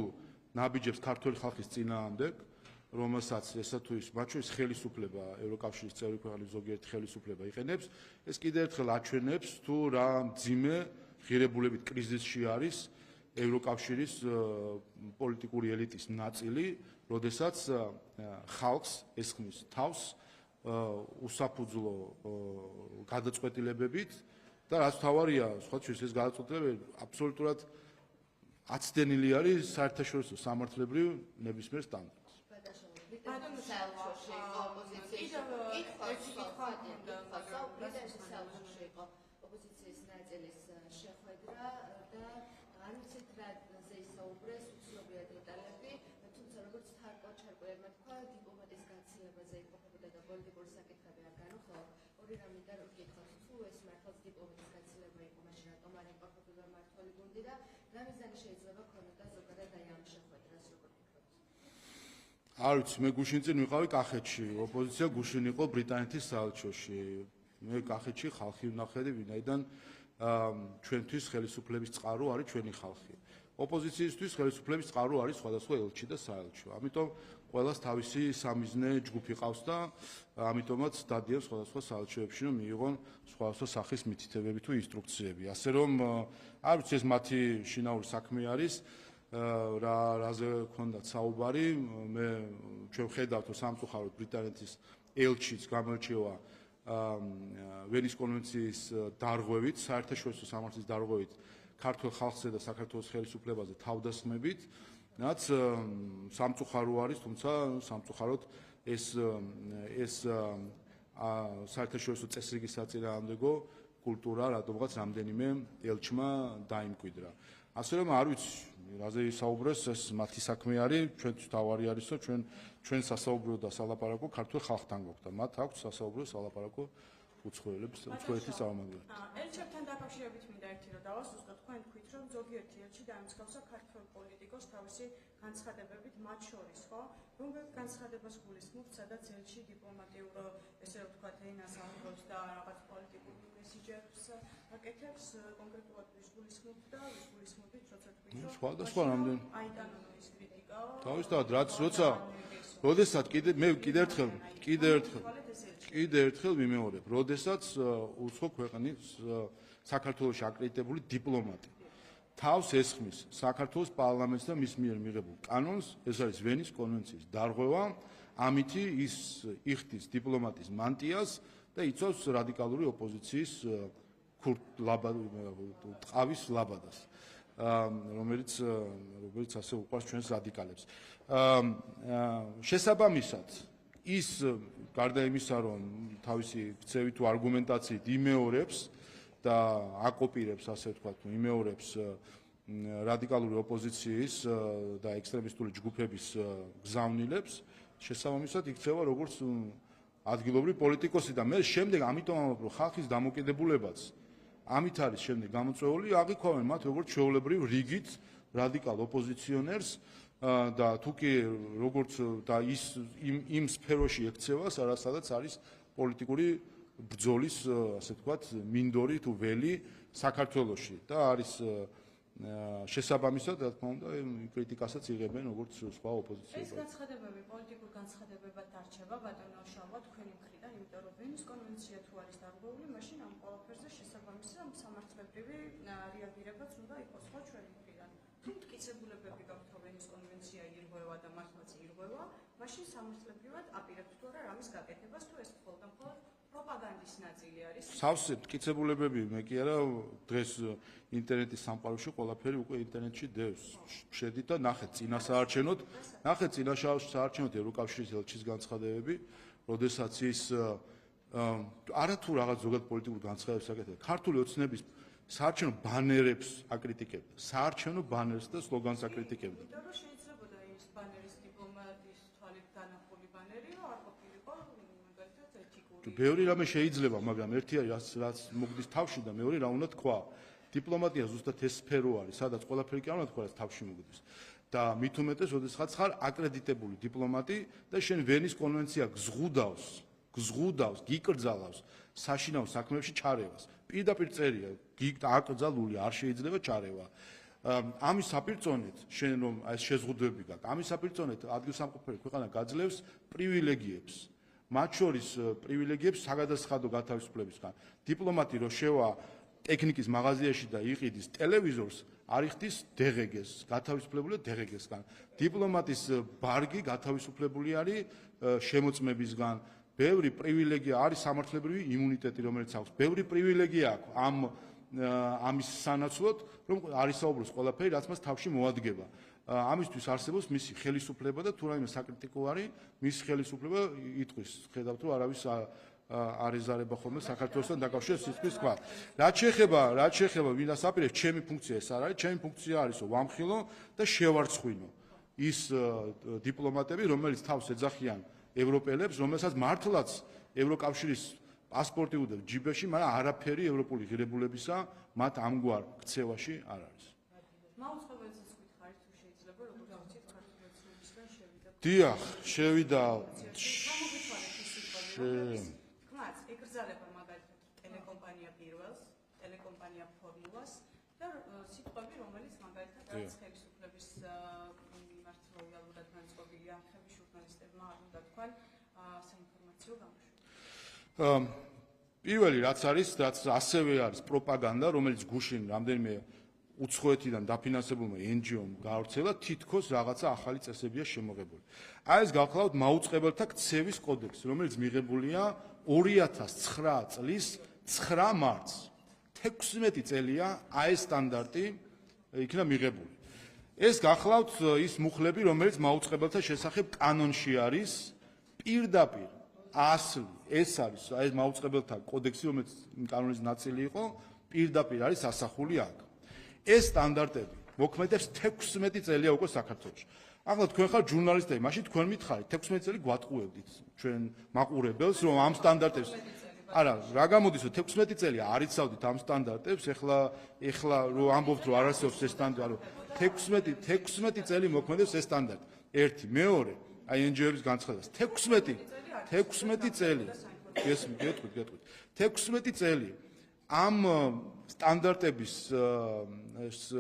ნაბიჯებს ქართული ხალხის წინააღმდეგ, რომელსაც ესა თუ ის მათ შორის ხელისუფლება, ევროკავშირის წევრი ქვეყნების ზოგიერთი ხელისუფლება იყენებს, ეს კიდევ ერთხელ აჩვენებს თუ რა მძიმე ღირებულებით კრიზისში არის ევროკავშირის პოლიტიკური ელიტის ნაწილი, როდესაც ხალხს ესხმის თავს უსაფუძვლო გადაწყვეტილებებით და რაც თავარია, სხვა ეს გადაწყვეტილებები აბსოლუტურად აცდენილი არის საერთაშორისო სამართლებრივ ნებისმიერ სტანდარტს. ბატონო საელჩოში იყო ოპოზიციის ოპოზიციის ნაწილის შეხვედრა და არ ვიცით რაზე ისაუბრეს უცნობია დეტალები, თუმცა როგორც ჩარკვიანმა თქვა, დიპლომატიის გაცილებას იმყოფებოდა და პოლიტიკური საკითხები არ განუხლა. ორი რამ მინდა რომ გითხრათ, თუ ეს მართლაც დიპლომატიის გაცილება იყო, მაშინ რატომ არ იმყოფებოდა მმართველი გუნდი და რა მიზანი შეიძლება ქონოდა ზოგადად აი ამ შეხვედრას, როგორ ფიქრობთ? არ ვიცი, მე გუშინ წინ ვიყავი კახეთში, ოპოზიცია გუშინ იყო ბრიტანეთის საელჩოში. მე კახეთში ხალხი ვნახე, ვინაიდან ჩვენთვის ხელისუფლების წყარო არის ჩვენი ხალხი. ოპოზიციისთვის ხელისუფლების წყარო არის სხვადასხვა ელჩი და საელჩო. ამიტომ ყველას თავისი სამიზნე ჯგუფი ყავს და ამიტომაც დადიან სხვადასხვა საელჩოებში, რომ მიიღონ სხვადასხვა სახის მითითებები თუ ინსტრუქციები. ასე რომ არ ვიცი, ეს მათი შინაური საქმე არის. რაზე ქონდათ საუბარი, მე ჩვენ ვხედავთ, რომ სამწუხაროდ ბრიტანეთის ელჩიც გამოირჩევა ვენის კონვენციის დარღვევით, საერთაშორისო სამართლის დარღვევით ქართულ ხალხზე და საქართველოს ხელისუფლებაზე თავდასხმებით, რაც სამწუხარო არის, თუმცა სამწუხაროდ ეს საერთაშორისო წესრიგის საწინააღმდეგო კულტურა რატომღაც რამდენიმე ელჩმა დაიმკვიდრა. ასე რომ არ ვიცი, რაზე ისაუბრეს, ეს მათი საქმე არის, ჩვენთვის თავარი არის, რომ ჩვენ სასაუბრო და სალაპარაკო ქართულ ხალხთან გვაქვს და მათ აქვს სასაუბრო სალაპარაკო უცხოეთის წარმომადგენლებს. ელჩებთან დაკავშირებით მინდა ერთი რომ დავასუსტო, თქვენ თქვით, რომ ზოგიერთი ელჩი დაემსგავსა ქართველ პოლიტიკოს თავისი განცხადებებით მათ შორის, ხო? რომელ განცხადებას გულისხმობთ, სადაც ელჩი დიპლომატიურ, ესე ვთქვათ, ენას აღგებს და რაღაც პოლიტიკურ მესიჯებს აკეთებს, კონკრეტულად ვის გულისხმობთ და ვის გულისხმობთ, როცა თქვით, რომ სხვადასხვა რამდენი აიტანო ის კრიტიკა. თავისთავად, რაც როცა როდესაც კიდე ერთხელ ვიმეორებ, როდესაც უცხო ქვეყნის საქართველოში აკრედიტებული დიპლომატი თავს ესხმის საქართველოს პარლამენტს და მის მიერ მიღებულ კანონს, ეს არის ვენის კონვენციის დარღვევა, ამითი ის იხდის დიპლომატის მანტიას და იწვევს რადიკალური ოპოზიციის ტყავის ლაბადას, რომელიც ასე უყვარს ჩვენს რადიკალებს. შესაბამისად, ის გარდა იმისა, რომ თავისი ქცევით თუ არგუმენტაციით იმეორებს და აკოპირებს, ასე ვთქვათ, იმეორებს რადიკალური ოპოზიციის და ექსტრემისტული ჯგუფების გზავნილებს, შესაბამისად იქცევა როგორც ადგილობრივი პოლიტიკოსი და მე შემდეგ ამიტომ ამბობ, რომ ხალხის დამოკიდებულებაც ამით არის შემდეგ გამოწვეული, აღიქვამენ მათ როგორც ჩვეულებრივ რიგით რადიკალ ოპოზიციონერს და თუ კი როგორც და იმ სფეროში ექცევა, სადაც არის პოლიტიკური ბრძოლის, ასე ვთქვათ, მინდორი თუ ველი საქართველოში და არის შესაბამისად, რა თქმა უნდა, კრიტიკასაც იღებენ როგორც სხვა ოპოზიციები. ეს განცხადებები პოლიტიკურ განცხადებებად დარჩება ბატონო შალვა თქვენი მხრიდან, იმიტომ რომ ვენის კონვენცია თუ არის დარღვეული, მაშინ ამ ყველაფერზე შესაბამისად სამართლებრივი რეაგირებაც უნდა იყოს ხო ჩვენი მხრიდან. თუ მტკიცებულებები გაქვთ, რომ ვენის კონვენცია ირღვევა და მართლაც ირღვევა, მაშინ სამართლებრივად აპირებთ თუ არა რამის გაკეთებას, თუ ეს მხოლოდ და მხოლოდ პროპაგანდის ნაწილი არის. სავსე მტკიცებულებები მე კი არა, დღეს ინტერნეტის სამყაროში ყველაფერი უკვე ინტერნეტში დევს. შედით და ნახეთ წინასაარჩევნოდ ევროკავშირის ელჩის განცხადებები, როდესაც ის არათუ რაღაც ზოგად პოლიტიკურ განცხადებებს აკეთებდა. ქართული ოცნების საარჩევნო ბანერებს აკრიტიკებდა, საარჩევნო ბანერს და სლოგანს აკრიტიკებდა. იმიტომ რომ შეიძლებოდა ის ბანერის დიპლომატიის თვალით დანახული ბანერი, რომ არ ყოფილიყო მაგალითად ეთიკური. ბევრი რამე შეიძლება, მაგრამ ერთი არის რაც მოგდის თავში და მეორე რა უნდა თქვა. დიპლომატია ზუსტად ეს სფერო არის, სადაც ყველაფერი კი არ უნდა თქვა, რაც თავში მოგდის. და მით უმეტეს, როდესაც ხარ აკრედიტებული დიპლომატი და შენ ვენის კონვენცია გზღუდავს, გიკრძალავს საშინაო საქმეებში ჩარევას. პირდაპირ წერია, აკრძალული არ შეიძლება ჩარევა. ამის საპირწონეთ, შენ რომ ეს შეზღუდვები გაქვს, ამის საპირწონეთ ადგილსამყოფელი ქვეყანა გაძლევს პრივილეგიებს. მათ შორის პრივილეგიებს საგადასახადო გათავისუფლებისგან. დიპლომატი რო შევა ტექნიკის მაღაზიაში და იყიდის ტელევიზორს, არ იხდის DGG-ს, გათავისუფლებულია DGG-სგან. დიპლომატის ბარგი გათავისუფლებული არის შემოწმებისგან. ბევრი პრივილეგია არის, სამართლებრივი იმუნიტეტი, რომელიც აქვს. ბევრი პრივილეგია აქვს ამ ამის სანაცვლოდ, რომ არის საუბრის ყველაფერი, რაც მას თავში მოადგება. ამისთვის არსებობს მისი ხელისუფლება და თუ რაიმე საკრიტიკო არის, მისი ხელისუფლება იტყვის, ხედავთ რომ არავის არ ეზარება ხოლმე საქართველოსთან დაკავშირებით სიტყვის თქვა. რაც შეეხება ვინ ასაპირებს, ჩემი ფუნქცია ეს არ არის, ჩემი ფუნქცია არის რომ ვამხილო და შევარცხვინო ის დიპლომატები, რომელიც თავს ეძახიან ევროპელებს, რომელსაც მართლაც ევროკავშირის პასპორტი უდევს ჯიბეში, მაგრამ არაფერი ევროპული ღირებულებისა მათ ამგვარ ქცევაში არ არის. მაუწყებელსაც გითხარით თუ შეიძლება როგორც ვთქვით ქართული ცნობისგან შევიდა. დიახ, შევიდა. თქმაც, ეკრძალება მაგალითად ტელეკომპანია პირველს, ტელეკომპანია ფორმულას და სიტყვები, რომელიც მაგალითად რაც ხელისუფლების მიმართ ლოიალურად განწყობილი არხების ჟურნალისტებმა არ უნდა თქვან საინფორმაციო გამოშვება. პირველი რაც ასევე არის პროპაგანდა, რომელიც გუშინ რამდენიმე უცხოეთიდან დაფინანსებულმა NGO-მ გაავრცელა, თითქოს რაღაცა ახალი წესებია შემოღებული. აი ეს გავხსნათ მაუწყებელთა ქცევის კოდექსი, რომელიც მიღებულია 2009 წლის 9 მარტს. 16 წელია აი ეს სტანდარტი იქნა მიღებული. ეს გახლავთ ის მუხლები, რომელიც მაუწყებელთა შესახებ კანონში არის პირდაპირ ასლი. ეს არის აი ეს მაუწყებელთა კოდექსი, რომელიც კანონის ნაწილი იყო, პირდაპირ არის ასახული აქ. ეს სტანდარტები მოქმედებს 16 წელია უკვე საქართველოში. ახლა თქვენ ხართ ჟურნალისტები, მაშინ თქვენ მითხარით 16 წელი გვატყუებდით ჩვენ მაყურებელს, რომ ამ სტანდარტებს არა, რა გამოდის, რომ 16 წელი არ იცავდით ამ სტანდარტებს, ეხლა რომ ამბობთ, რომ არ არსებობს ეს სტანდარტი, 16 წელი მოქმედებს ეს სტანდარტი. ერთი, მეორე, აი NGO-ების განცხადებას, 16 წელი. გეტყვით. 16 წელი ამ სტანდარტების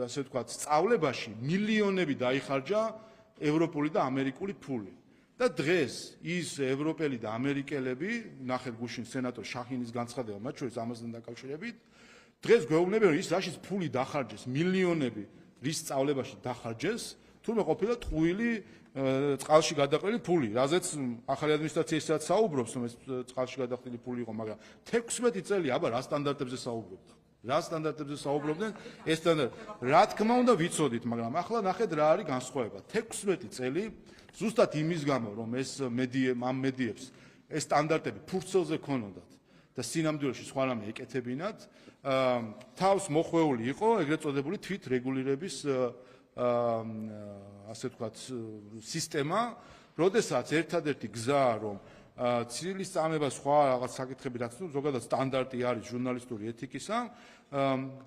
ასე ვთქვათ, სწავლებაში მილიონები დაიხარჯა ევროპული და ამერიკული ფული. და დღეს ის ევროპელი და ამერიკელები, ნახეთ გუშინ სენატორ შაჰინის განცხადება, მათ შორის ამასთან დაკავშირებით, დღეს გვეუბნები, რომ ის რაშიც ფული დახარჯეს, მილიონები რის სწავლებაში დახარჯეს, თურმე ყოფილა ტყუილი წყალში გადაყრილი ფული, რაზეც ახალი ადმინისტრაცია ისაც საუბრობს, რომ ეს წყალში გადაყრილი ფული იყო, მაგრამ 16 წელი აბა რა სტანდარტებზე საუბრობთ? რა სტანდარტებზე საუბრობდნენ? ეს სტანდარტი, რა თქმა უნდა ვიცოდით, მაგრამ ახლა ნახეთ რა არის განსხვავება. 16 წელი ზუსტად იმის გამო, რომ ეს ამ მედიებს ეს სტანდარტები ფურცელზე ქონოდათ და სინამდვილეში სხვა რამე ეკეთებინათ, თავს მოხვეული იყო ეგრეთ წოდებული თვითრეგულირების ასე ვთქვათ სისტემა, როდესაც ერთადერთი გზა, რომ ცივილის წამება სხვა რაღაც საკითხები რაც ზოგადად სტანდარტი არის ჟურნალისტური ეთიკისა,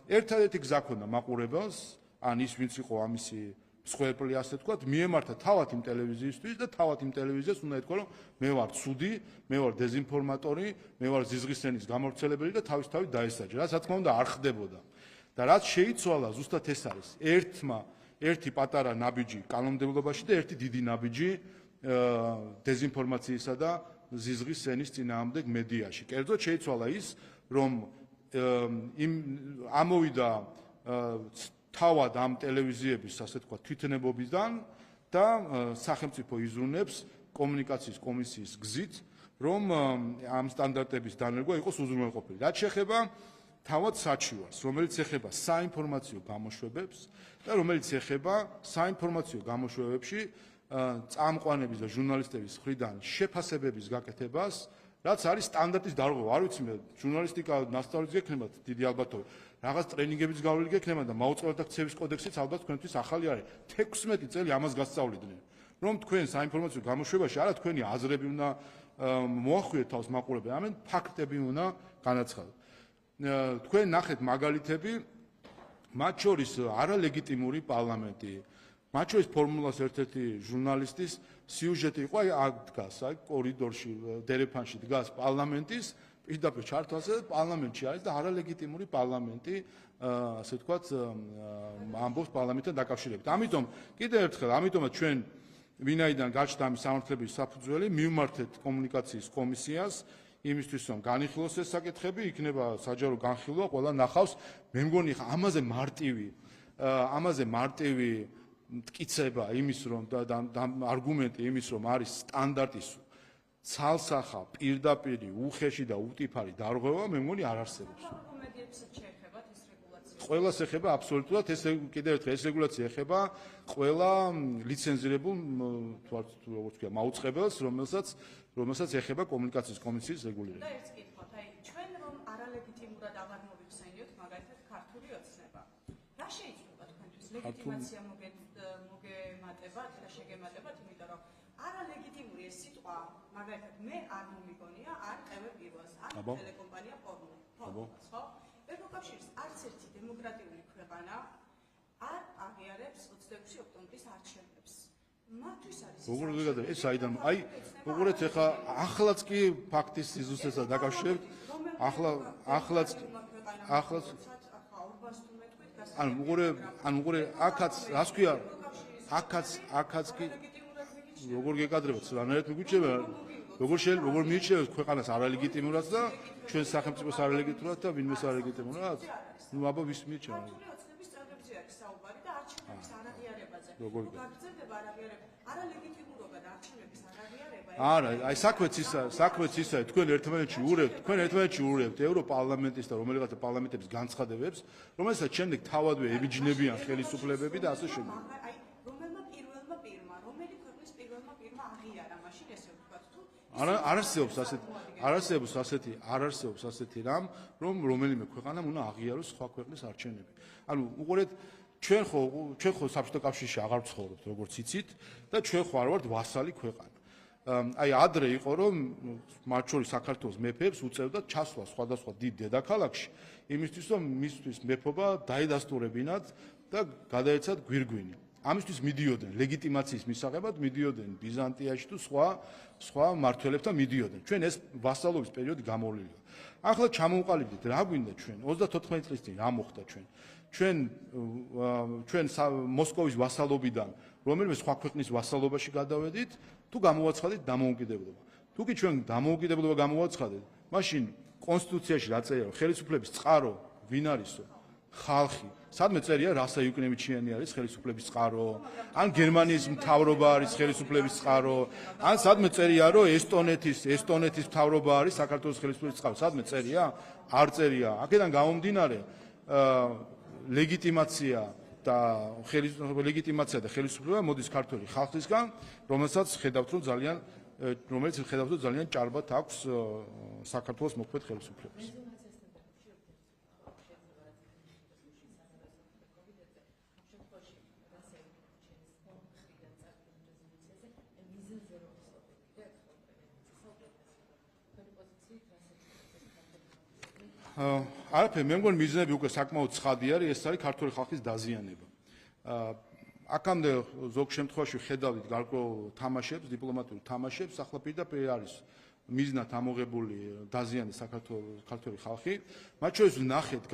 ერთადერთი გზა ქონდა მაყურებელს, ან ის ვინც იყო ამისი მსხვერპლი ასე ვთქვათ, მიემართა თავად იმ ტელევიზიისთვის და თავად იმ ტელევიზიას უნდა ეთქვა, რომ მე ვარ ცუდი, მე ვარ დეზინფორმატორი, მე ვარ ზიზღისენის გამავრცელებელი და თავისთავად დაესაჯა. რაც რა თქმა უნდა არ ხდებოდა. და რაც შეიცვალა ზუსტად ეს არის. ერთი პატარა ნაბიჯი კანონმდებლობაში და ერთი დიდი ნაბიჯი დეზინფორმაციისა და ზიზღის სენის წინააღმდეგ მედიაში. კერძოდ შეიცვალა ის, რომ ამოვიდა თავად ამ ტელევიზიების, ასე თქვა, თვითნებობიდან და სახელმწიფო იზრუნებს კომუნიკაციის კომისიის გზით, რომ ამ სტანდარტების დანერგვა იყოს უზრუნველყოფილი. რაც შეეხება თავად საჩივარს, რომელიც ეხება საინფორმაციო გამოშვებებს და რომელიც ეხება საინფორმაციო გამოშვებებში წამყვანების და ჟურნალისტების მხრიდან შეფასებების გაკეთებას, რაც არის სტანდარტის დარღვევა. არ ვიცი მე, ჟურნალისტიკა ნასწავლიც გექნებათ, დიდი ალბათობით. რაღაც ტრენინგებიც გავლილი გექნება და მაუწყებელთა ქცევის კოდექსიც ალბათ თქვენთვის ახალი არის. 16 წელი ამას გასწავლიდნენ. რომ თქვენ საინფორმაციო გამოშვებაში არა თქვენი აზრები უნდა მოახვიეთ თავს მაყურებელს, ამენ ფაქტები უნდა განაცხადოთ. თქვენ ნახეთ მაგალითები, მათ შორის არალეგიტიმური პარლამენტი, მათ შორის ფორმულას ერთ-ერთი ჟურნალისტის სიუჟეტი იყო, აი აქ დგას, აი კორიდორში, დერეფანში დგას პარლამენტის პირდაპირ ჩართვაზე, პარლამენტში არის და არალეგიტიმური პარლამენტი, ასე ვთქვათ, ამბობს პარლამენტთან დაკავშირებით. ამიტომ კიდევ ერთხელ, ამიტომაც ჩვენ ვინაიდან გაჩნდა ამის სამართლებრივი საფუძველი, მივმართეთ კომუნიკაციის კომისიას იმისთვის, რომ განიხილოს ეს საკითხები, იქნება საჯარო განხილვა, ყველა ნახავს. მე მგონი ამაზე მარტივი მტკიცება იმის, რომ და არგუმენტი იმის, რომ არის სტანდარტის ცალსახა, პირდაპირი, უხეში და უტიფარი დარღვევა, მე მგონი არ არსებობს. მედიებსაც შეეხებათ ეს ყველას ეხება აბსოლუტურად ეს კიდევ ერთხელ ეს რეგულაცია ეხება ყველა ლიცენზირებულ როგორც ქვია მაუწყებელს, რომელსაც ეხება კომუნიკაციის კომისიის რეგულირება. და ერთს კითხოთ, აი ჩვენ რომ არალეგიტიმურად აღარ მოვიხსენიოთ მაგალითად ქართული ოცნება. რა შეიძლება თქვენთვის ლეგიტიმაცია მოგემატებათ, რა შეგემატებათ, იმიტომ რომ არალეგიტიმური ეს სიტყვა მაგალითად მე არ მომიგონია არ ყევე პირველს, არ ტელეკომპანია ფორმულას, ხო? ევროკავშირის არც ერთი დემოკრატიული ქვეყანა არ აღიარებს 26 ოქტომბრის არჩევნებს. მათთვის არის ეს საიდან აი უყურეთ ახლა ახლაც კი ფაქტის სიზუსტესაც დაკავშირებთ ახლაც უყურე აქაც რას ქვია აქაც კი როგორ გეკადრებთ რანაირად მიგვიჩნდება როგორ მიიჩნევთ ქვეყანას არალეგიტიმურად და ჩვენ სახელმწიფოს არალეგიტიმურად და ვინმეს არალეგიტიმურად ნუ აბა ვის მიიჩნევა ოცნების წევრებზე არის საუბარი და არჩევნების არაღიარებაზე გაგრძელდება არალეგიტიმურობა და არჩევნების არაღიარება არა აი საქმეც ისაა თქვენ ერთმანეთში ურევთ ევროპარლამენტის და რომელიღაცა პარლამენტების განცხადებებს რომელსაც შემდეგ თავადვე ებიჯნებიან ხელისუფლებები და ასე შემდეგ არ არსებობს ასეთი რამ, რომ რომელიმე ქვეყანამ უნდა აღიაროს სხვა ქვეყნის არჩევნები. ანუ უყურეთ, ჩვენ ხო საბჭოთა კავშირში აღარ ვცხოვრობთ, როგორც იცით, და ჩვენ ხო არ ვართ ვასალი ქვეყანა. აი ადრე იყო, რომ მათ შორის საქართველოს მეფეებს უწევდათ ჩასვლა სხვადასხვა დიდ დედაქალაქში, იმისთვის რომ მისთვის მეფობა დაედასტურებინათ და გადაეცათ გვირგვინი. ამისთვის მიდიოდნენ ლეგიტიმაციის მისაღებად მიდიოდნენ ბიზანტიაში თუ სხვა მმართველებთან მიდიოდნენ. ჩვენ ეს ვასალობის პერიოდი გამოვლინდა. ახლა ჩამოვყალიბდით რა გვინდა ჩვენ 34 წლის წინ რა მოხდა ჩვენ მოსკოვის ვასალობიდან რომელიმე სხვა ქვეყნის ვასალობაში გადავედით თუ გამოვაცხადეთ დამოუკიდებლობა. თუ კი ჩვენ დამოუკიდებლობა გამოვაცხადეთ, მაშინ კონსტიტუციაში რა წერია რომ ხელისუფლების წყარო ვინ არისო? ხალხი. სადმე წერია რასა იუკნევიჩიანი არის ხელისუფლების წყარო, ან გერმანიის მთავრობა არის ხელისუფლების წყარო, ან სადმე წერია რომ ესტონეთის მთავრობა არის საქართველოს ხელისუფლების წყარო. სადმე წერია? არ წერია. აქედან გამომდინარე ლეგიტიმაცია და ხელისუფლება მოდის ქართული ხალხისგან, რომელიც ხედავთ რომ ძალიან ჭარბად აქვს საქართველოს მოქმედ ხელისუფლებას. არაფერი მე მგონი მიზნები უკვე საკმაოდ ცხადი არის ეს არის ქართული ხალხის დაზიანება. აქამდე ზოგ შემთხვევაში ხედავდით გარკვეულ თამაშებს, დიპლომატიურ თამაშებს, ახლა პირდაპირ არის მიზნად ამოღებული დაზიანების ქართული ხალხი. მათ შორის ვნახეთ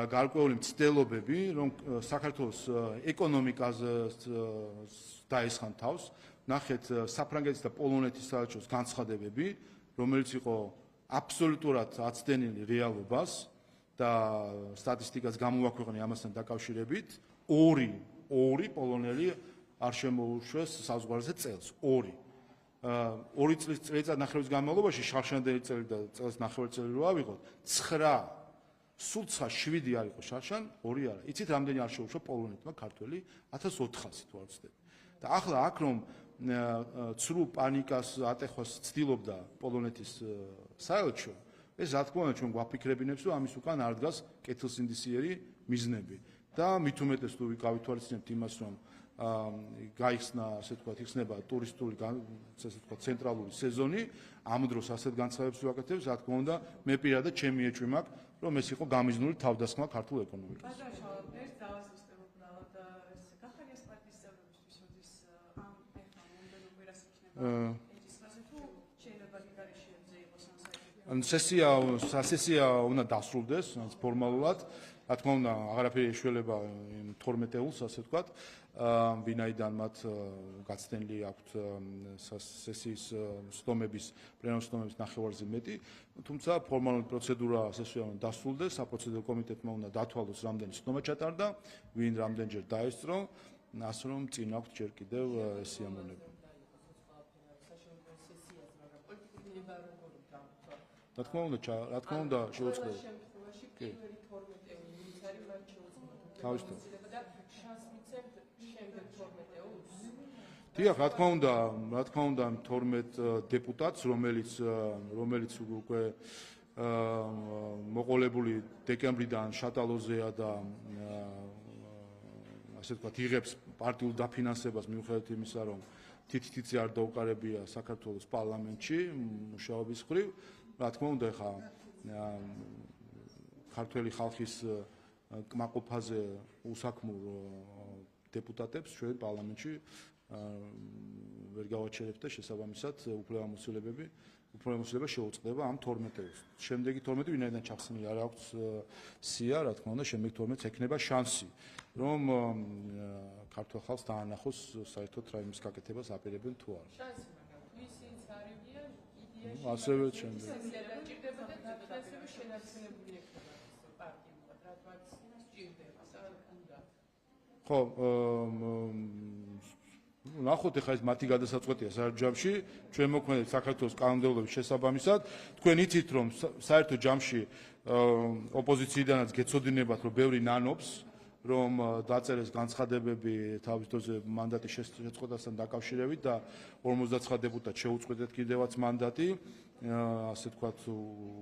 გარკვეული მცდელობები, რომ საქართველოს ეკონომიკაზე დაესხან თავს. ვნახეთ საფრანგეთის და პოლონეთის საელჩოს განცხადებები, რომელიც იყო აბსოლუტურად აცდენილი რეალობას და სტატისტიკას გამოაქვეყნე ამასთან დაკავშირებით. ორი პოლონელი არ შემოუშვეს საზღვარზე წელს. ორი წელიწადნახევრის განმავლობაში შარშანდელი წელი და წელს ნახევარი წელი რო ავიღოთ, 9 სულ 7 არ იყო შარშან, 2 არა. იცით რამდენი არ შეუშვა პოლონეთმა ქართველი 1400 თუ არ ვცდები. და ახლა აქ რომ ცრუ პანიკას ატეხვას ცდილობდა პოლონეთის საელჩო, ეს რა თქმა უნდა ჩვენ გვაფიქრებინებს, რომ ამის უკან არ დგას კეთილსინდისიერი მიზნები და მით უმეტეს თუ გავითვალისწინებთ იმას, რომ გაიხსნა, ასე ვთქვათ, იხსნება ტურისტული, ასე ვთქვათ, ცენტრალური სეზონი, ამ დროს ასეთ განცხადებებს ვაკეთებს, რა თქმა უნდა, მე პირადად ჩემი ეჭვი მაქვს, რომ ეს იყო გამიზნული თავდასხმა ქართულ ეკონომიკას. სესია უნდა დასრულდეს ფორმალურად. რა თქმა უნდა, აღარაფერი ეშველება 12 ეულს, ასე ვთქვათ, ვინაიდან მათ გაცდენილი აქვთ სესიის სტომების, პლენარული სტომების ნახევარზე მეტი, თუმცა ფორმალური პროცედურა სესია უნდა დასრულდეს, საპროცედურო კომიტეტმა უნდა დათვალოს რამდენი სტომა ჩატარდა, ვინ რამდენჯერ დაესწრო, ასე რომ წინ აქვთ ჯერ კიდევ სიამოვნება. რა თქმა უნდა შეუწყდება. შემთხვევაში პირველი 12 ევნის გამოცდილება და შანსს მიცემთ შემდეგ 12 ევროს. დიახ, რა თქმა უნდა 12 დეპუტატს, რომელიც უკვე მოყოლებული დეკემბრიდან შატალოზეა და ასე ვთქვათ, იღებს პარტიულ დაფინანსებას მიუხედავად იმისა, რომ თითითიცი არ დაუკარებია საქართველოს პარლამენტში მუშაობის მხრივ. რა თქმა უნდა, ხა ქართველი ხალხის კმაყოფაზე უსაქმურ დეპუტატებს ჩვენ პარლამენტში ვერ გავაჩერებთ და შესაბამისად უფლებამოსილება შეუწყდება ამ 12-ს. შემდეგი 12 ვინაიდან ჩახსნილი არ აქვს სია, რა თქმა უნდა, შემდეგ 12-ს ექნება შანსი, რომ ქართულ ხალხს დაანახოს საერთოდ რაიმის გაკეთებას აპირებენ თუ არა. შანსი, მაგრამ ისიც არებია იდეაში. ასევე შემდეგ. დაჭირდება და დაფინანსება შენარჩუნებული ექნება პარტიულად, რადგან სჭირდება, უნდა. ხო, ნახოთ ახლა ეს მათი გადასაწყვეტია საერთო ჯამში, ჩვენ მოქმედებს საქართველოს კანონმდებლობის შესაბამისად. თქვენ იცით, რომ საერთო ჯამში ოპოზიციიდანაც გეცოდინებათ, რომ ბევრი ნანობს, რომ დაწერეს განცხადებები თავის დროზე მანდატის შეწყვეტასთან დაკავშირებით და 59 დეპუტატს შეუწყვეტეთ კიდევაც მანდატი, ასე ვთქვათ,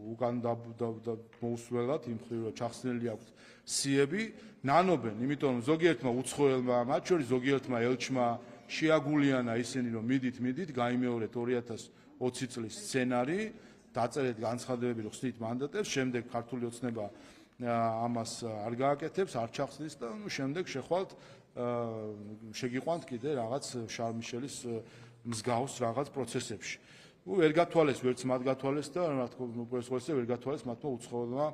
უკან მოусველად იმ მხრივ, რომ ჩახსნილი აქვს სიები, ნანობენ, იმიტომ რომ ზოგიერთმა უცხოელმა, მათ შორის ზოგიერთმა ელჩმა შეაგულიანა ისინი, რომ მიდით, გაიმეორეთ 2020 წლის სცენარი, დაწერეთ განცხადებები, რომ ხსნით მანდატებს, შემდეგ ქართული ოცნება ამას არ გააკეთებს, არ ჩახსნის და შემდეგ შეხვალთ შეგიყვანთ კიდე რაღაც შარლ მიშელის მსგავს რაღაც პროცესებში. ვერ გათვალეს, ვერც მათ გათვალეს და რა თქმა უნდა, უპირველესად ვერ გათვალეს მათმა უცხოელმა,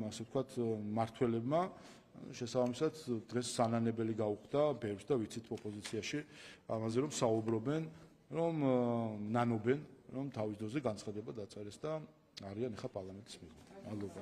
ასე ვთქვათ, მმართველებმა. შესაბამისად, დღეს სანანებელი გაუხდა ბევრს და ვიცით ოპოზიციაში ამაზე რომ საუბრობენ, რომ ნანობენ, რომ თავის დროზე განცხადება დაწერეს და არიან ახლა პარლამენტის მიღება. მადლობა.